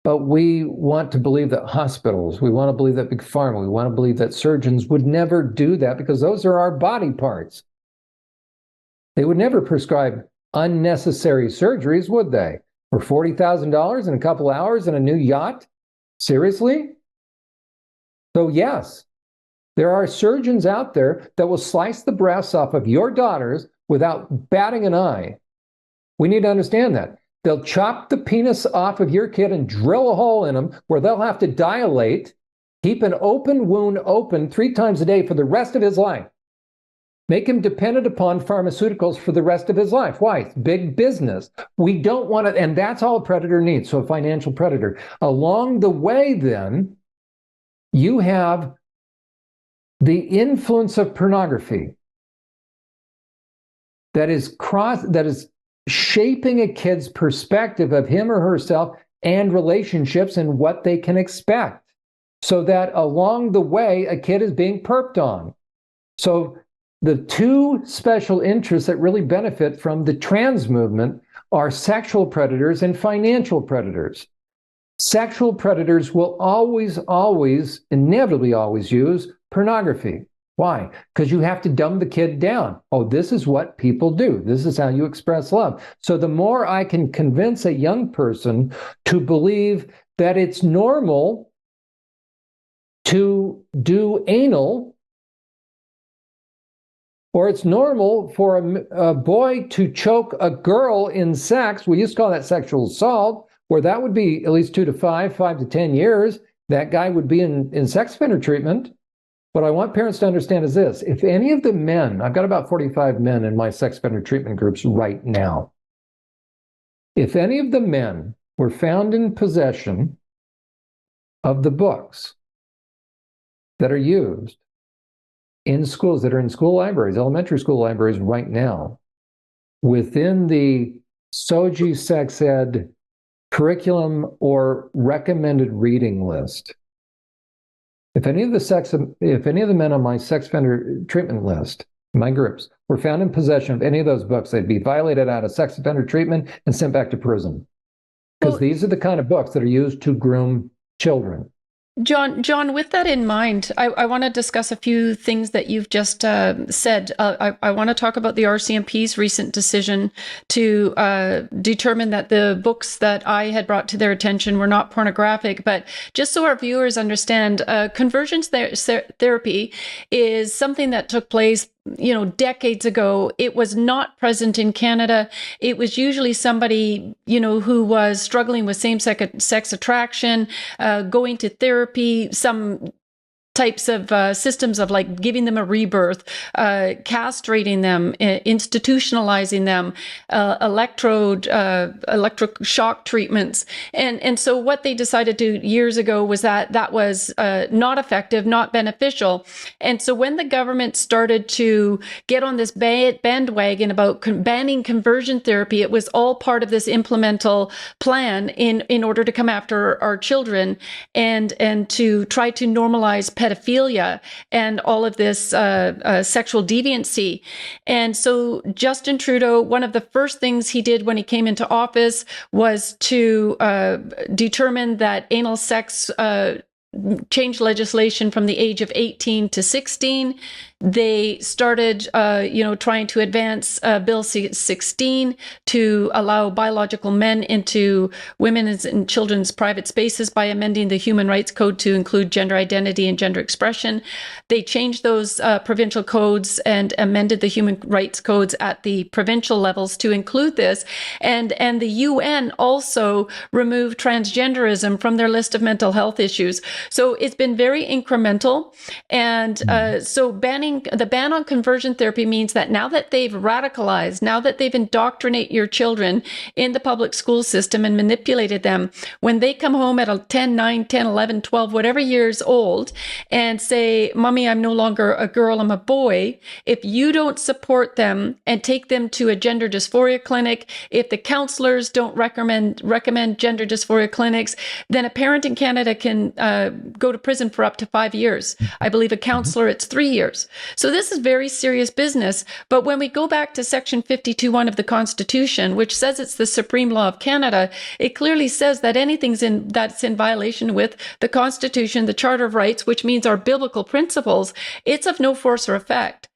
But we want to believe that hospitals, we want to believe that big pharma, we want to believe that surgeons would never do that because those are our body parts. They would never prescribe unnecessary surgeries, would they? For $40,000 in a couple hours in a new yacht? Seriously? So yes, there are surgeons out there that will slice the breasts off of your daughters without batting an eye. We need to understand that. They'll chop the penis off of your kid and drill a hole in them where they'll have to dilate, keep an open wound open 3 times a day for the rest of his life. Make him dependent upon pharmaceuticals for the rest of his life. Why? It's big business. We don't want to, and that's all a predator needs, so a financial predator. Along the way, then, you have the influence of pornography that is shaping a kid's perspective of him or herself and relationships and what they can expect, so that along the way, a kid is being perped on. So the two special interests that really benefit from the trans movement are sexual predators and financial predators. Sexual predators will always, inevitably always use pornography. Why? Because you have to dumb the kid down. Oh, this is what people do. This is how you express love. So the more I can convince a young person to believe that it's normal to do anal, or it's normal for a boy to choke a girl in sex, we used to call that sexual assault, where that would be at least 2 to 5, 5 to 10 years. That guy would be in sex offender treatment. What I want parents to understand is this. If any of the men, I've got about 45 men in my sex offender treatment groups right now. If any of the men were found in possession of the books that are used in schools, that are in school libraries, elementary school libraries right now, within the SOGI sex ed curriculum or recommended reading list, if any of the men on my sex offender treatment list, my groups, were found in possession of any of those books, they'd be violated out of sex offender treatment and sent back to prison. Because these are the kind of books that are used to groom children. John, with that in mind, I want to discuss a few things that you've just said. I want to talk about the RCMP's recent decision to determine that the books that I had brought to their attention were not pornographic. But just so our viewers understand, conversion therapy is something that took place decades ago. It was not present in Canada. It was usually somebody, who was struggling with same-sex attraction, going to therapy, some types of systems of like giving them a rebirth, castrating them, institutionalizing them, electric shock treatments. And so what they decided to do years ago was that was not effective, not beneficial. And so when the government started to get on this bandwagon about banning conversion therapy, it was all part of this implemental plan in order to come after our children and to try to normalize pedophilia and all of this sexual deviancy. And so Justin Trudeau, one of the first things he did when he came into office was to determine that anal sex change legislation from the age of 18 to 16. They started, trying to advance Bill C-16 to allow biological men into women's and children's private spaces by amending the Human Rights Code to include gender identity and gender expression. They changed those provincial codes and amended the Human Rights Codes at the provincial levels to include this. And the UN also removed transgenderism from their list of mental health issues. So it's been very incremental. And so the ban on conversion therapy means that now that they've radicalized, now that they've indoctrinated your children in the public school system and manipulated them, when they come home at 10, 9, 10, 11, 12, whatever years old, and say, Mommy, I'm no longer a girl, I'm a boy, if you don't support them and take them to a gender dysphoria clinic, if the counselors don't recommend gender dysphoria clinics, then a parent in Canada can go to prison for up to 5 years. I believe a counselor, it's 3 years. So this is very serious business. But when we go back to Section 52(1) of the Constitution, which says it's the supreme law of Canada, it clearly says that anything that's in violation with the Constitution, the Charter of Rights, which means our biblical principles, it's of no force or effect.